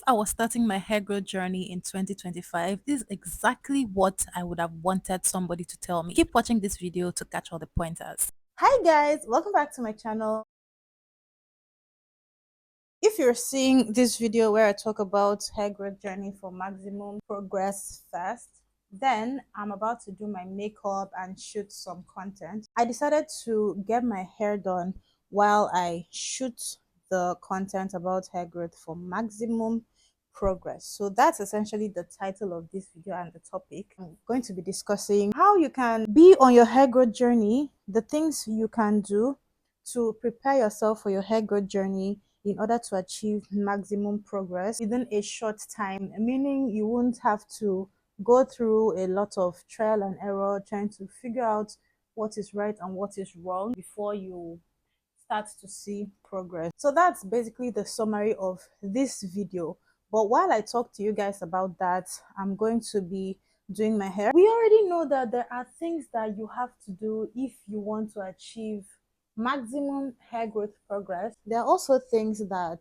I was starting my hair growth journey in 2025, this is exactly what I would have wanted somebody to tell me. Keep watching this video to catch all the pointers. Hi guys, welcome back to my channel. If you're seeing this video where I talk about hair growth journey for maximum progress fast, then I'm about to do my makeup and shoot some content. I decided to get my hair done while I shoot the content about hair growth for maximum progress. So that's essentially the title of this video and the topic. I'm going to be discussing how you can be on your hair growth journey, the things you can do to prepare yourself for your hair growth journey in order to achieve maximum progress within a short time, meaning you won't have to go through a lot of trial and error trying to figure out what is right and what is wrong before you start to see progress. So that's basically the summary of this video. But while I talk to you guys about that, I'm going to be doing my hair. We already know that there are things that you have to do if you want to achieve maximum hair growth progress. There are also things that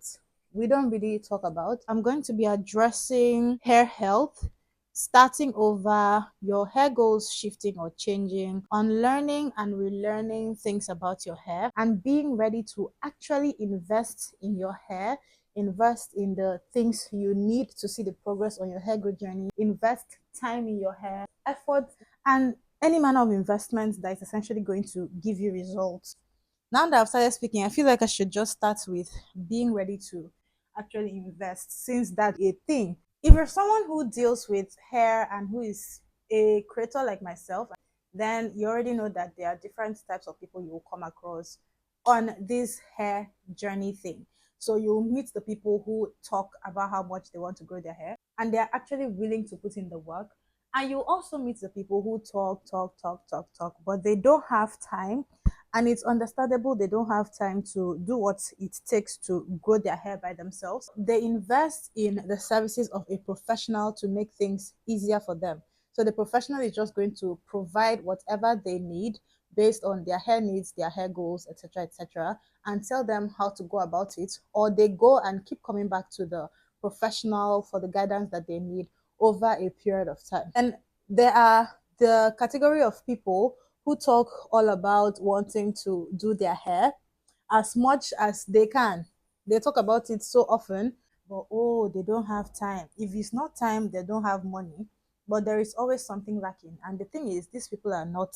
we don't really talk about. I'm going to be addressing hair health, starting over, your hair goals shifting or changing, unlearning and relearning things about your hair, and being ready to actually invest in your hair, invest in the things you need to see the progress on your hair growth journey, invest time in your hair, effort, and any manner of investment that is essentially going to give you results. Now that I've started speaking, I feel like I should just start with being ready to actually invest, since that's a thing. If you're someone who deals with hair and who is a creator like myself, then you already know that there are different types of people you will come across on this hair journey thing. So you'll meet the people who talk about how much they want to grow their hair and they're actually willing to put in the work. And you also meet the people who talk, but they don't have time, and it's understandable they don't have time to do what it takes to grow their hair by themselves. They invest in the services of a professional to make things easier for them. So the professional is just going to provide whatever they need based on their hair needs, their hair goals, etc., etc., and tell them how to go about it, or they go and keep coming back to the professional for the guidance that they need over a period of time. And there are the category of people who talk all about wanting to do their hair as much as they can. They talk about it so often, but oh, they don't have time. If it's not time, they don't have money, but there is always something lacking. And the thing is, these people are not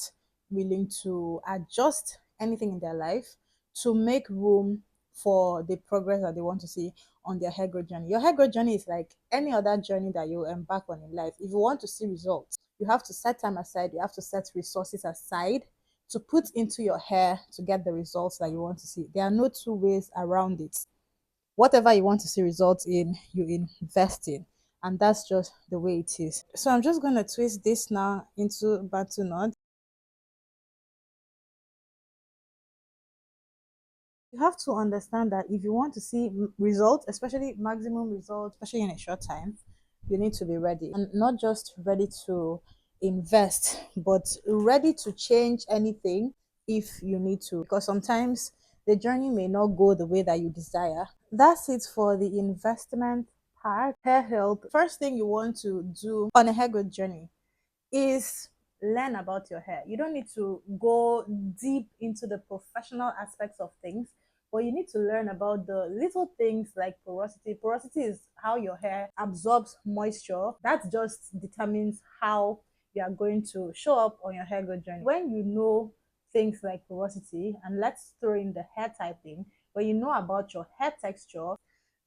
willing to adjust anything in their life to make room for the progress that they want to see on their hair growth journey. Your hair growth journey is like any other journey that you embark on in life. If you want to see results, you have to set time aside, you have to set resources aside to put into your hair to get the results that you want to see. There are no two ways around it. Whatever you want to see results in, you invest in. And that's just the way it is. So I'm just going to twist this now into Bantu knot. You have to understand that if you want to see results, especially maximum results, especially in a short time, you need to be ready, and not just ready to invest, but ready to change anything if you need to, because sometimes the journey may not go the way that you desire. That's it for the investment part. Hair health. First thing you want to do on a hair growth journey is learn about your hair. You don't need to go deep into the professional aspects of things, but you need to learn about the little things like porosity. Porosity is how your hair absorbs moisture. That just determines how you are going to show up on your hair growth journey. When you know things like porosity, and let's throw in the hair typing, when you know about your hair texture,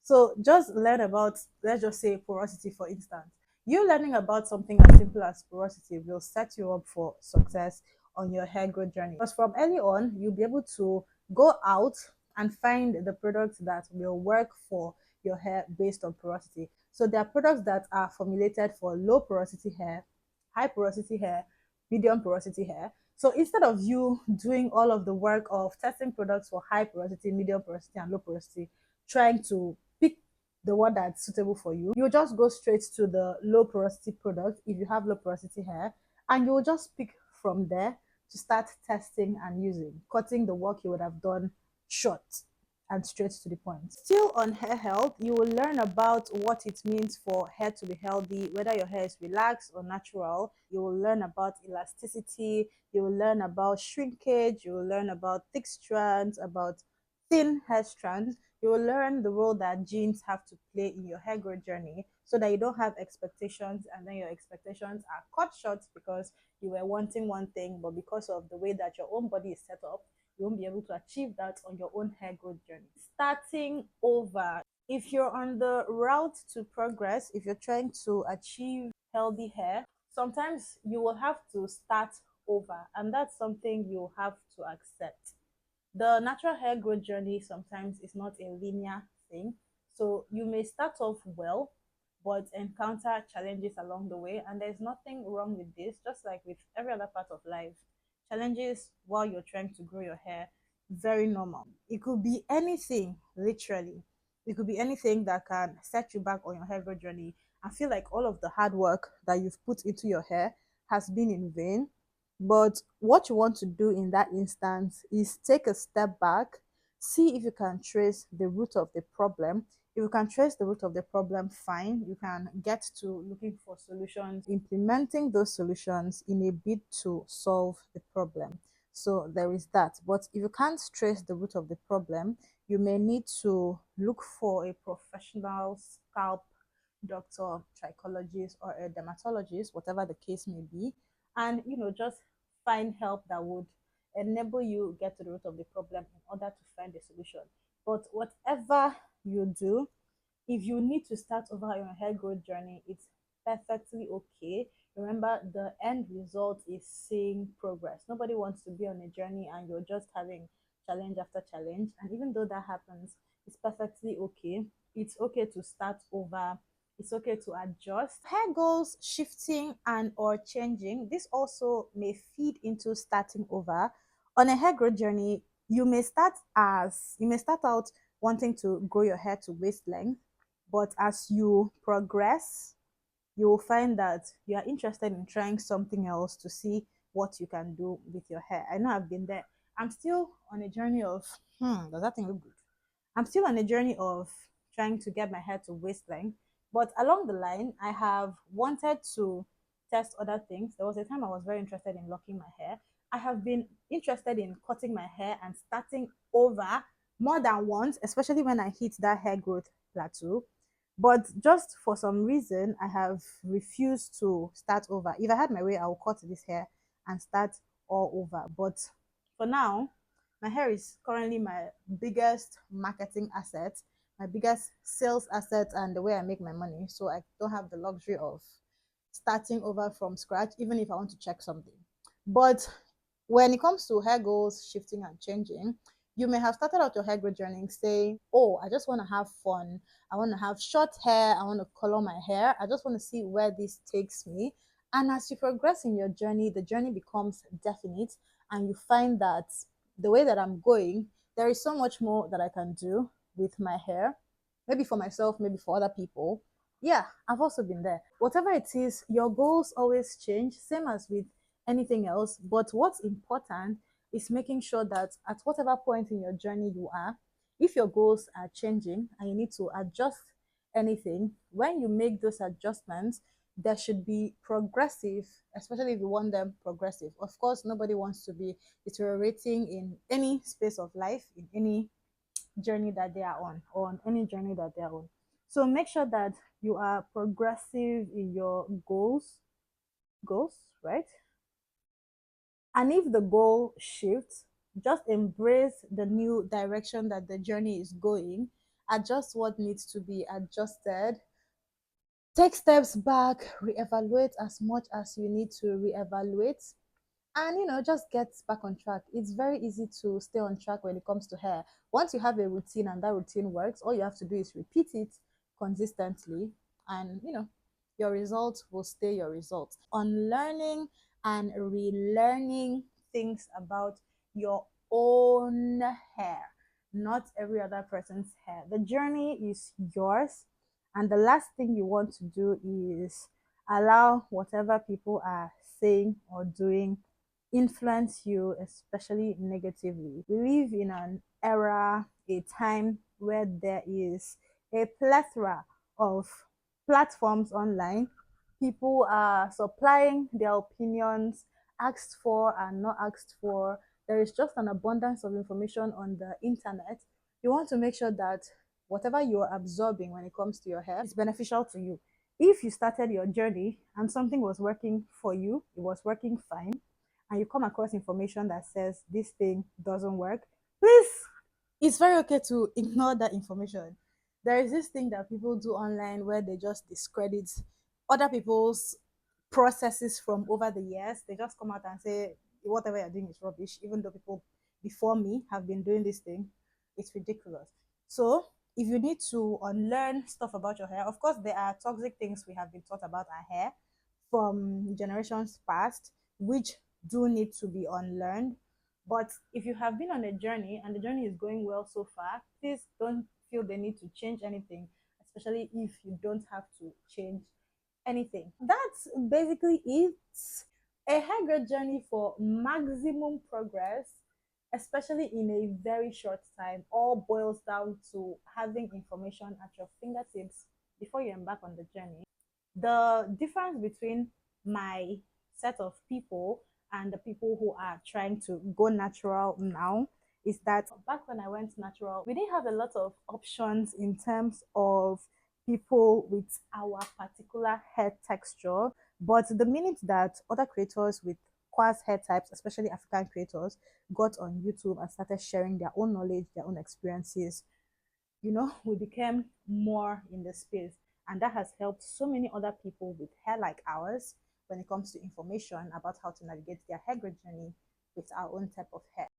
so just learn about, let's just say, porosity, for instance. You learning about something as simple as porosity will set you up for success on your hair growth journey. Because from early on, you'll be able to go out and find the products that will work for your hair based on porosity. So there are products that are formulated for low porosity hair, high porosity hair, medium porosity hair. So instead of you doing all of the work of testing products for high porosity, medium porosity, and low porosity, trying to pick the one that's suitable for you, you just go straight to the low porosity product if you have low porosity hair, and you'll just pick from there to start testing and using, cutting the work you would have done short. and straight to the point. Still on hair health, you will learn about what it means for hair to be healthy, whether your hair is relaxed or natural. You will learn about elasticity, you will learn about shrinkage, you will learn about thick strands, about thin hair strands. You will learn the role that genes have to play in your hair growth journey so that you don't have expectations and then your expectations are cut short because you were wanting one thing, but because of the way that your own body is set up, you won't be able to achieve that on your own hair growth journey. Starting over. If you're on the route to progress, if you're trying to achieve healthy hair, sometimes you will have to start over, and that's something you have to accept. The natural hair growth journey sometimes is not a linear thing. So you may start off well, but encounter challenges along the way. And there's nothing wrong with this, just like with every other part of life. Challenges while you're trying to grow your hair, very normal. It could be anything, literally. It could be anything that can set you back on your hair growth journey. I feel like all of the hard work that you've put into your hair has been in vain, but what you want to do in that instance is take a step back, see if you can trace the root of the problem. If you can trace the root of the problem, fine. You can get to looking for solutions, implementing those solutions in a bid to solve the problem. So there is that. But if you can't trace the root of the problem, you may need to look for a professional scalp doctor, trichologist, or a dermatologist, whatever the case may be, and just find help that would enable you get to the root of the problem in order to find a solution. But whatever you do, if you need to start over your hair growth journey, it's perfectly okay. Remember, the end result is seeing progress. Nobody wants to be on a journey and you're just having challenge after challenge. And even though that happens, it's perfectly okay. It's okay to start over. It's okay to adjust. Hair goals shifting and or changing. This also may feed into starting over. On a hair growth journey, you may start out wanting to grow your hair to waist length, but as you progress, you will find that you are interested in trying something else to see what you can do with your hair. I know I've been there. I'm still on a journey of, does that thing look good? I'm still on a journey of trying to get my hair to waist length. But along the line, I have wanted to test other things. There was a time I was very interested in locking my hair. I have been interested in cutting my hair and starting over more than once, especially when I hit that hair growth plateau. But just for some reason, I have refused to start over. If I had my way, I would cut this hair and start all over. But for now, my hair is currently my biggest marketing asset, my biggest sales asset, and the way I make my money. So I don't have the luxury of starting over from scratch, even if I want to check something. But when it comes to hair goals shifting and changing, you may have started out your hair growth journey saying, oh, I just want to have fun. I want to have short hair. I want to color my hair. I just want to see where this takes me. And as you progress in your journey, the journey becomes definite, and you find that the way that I'm going, there is so much more that I can do with my hair, maybe for myself, maybe for other people. Yeah, I've also been there. Whatever it is, your goals always change, same as with anything else. But what's important is making sure that at whatever point in your journey you are, if your goals are changing and you need to adjust anything, when you make those adjustments, there should be progressive, especially if you want them progressive. Of course, nobody wants to be deteriorating in any space of life, in any journey that they are on any journey that they are on. So make sure that you are progressive in your goals, right? And if the goal shifts, just embrace the new direction that the journey is going, adjust what needs to be adjusted, take steps back, reevaluate as much as you need to reevaluate, and just get back on track. It's very easy to stay on track when it comes to hair. Once you have a routine and that routine works, all you have to do is repeat it consistently, and your results will stay your results. On learning and relearning things about your own hair, not every other person's hair. The journey is yours, and the last thing you want to do is allow whatever people are saying or doing influence you, especially negatively. We live in an era a time where there is a plethora of platforms online. People are supplying their opinions, asked for and not asked for. There is just an abundance of information on the internet. You want to make sure that whatever you're absorbing when it comes to your hair is beneficial to you. If you started your journey and something was working for you, it was working fine, and you come across information that says this thing doesn't work, please, it's very okay to ignore that information. There is this thing that people do online where they just discredit other people's processes from over the years. They just come out and say whatever you're doing is rubbish, even though people before me have been doing this thing. It's ridiculous. So if you need to unlearn stuff about your hair, of course there are toxic things we have been taught about our hair from generations past, which do need to be unlearned. But if you have been on a journey and the journey is going well so far, please don't feel the need to change anything, especially if you don't have to change anything. That's basically it. A high grade journey for maximum progress, especially in a very short time, all boils down to having information at your fingertips before you embark on the journey. The difference between my set of people and the people who are trying to go natural now is that back when I went natural, we didn't have a lot of options in terms of people with our particular hair texture. But the minute that other creators with coarse hair types, especially African creators, got on YouTube and started sharing their own knowledge, their own experiences, we became more in the space. And that has helped so many other people with hair like ours when it comes to information about how to navigate their hair growth journey with our own type of hair.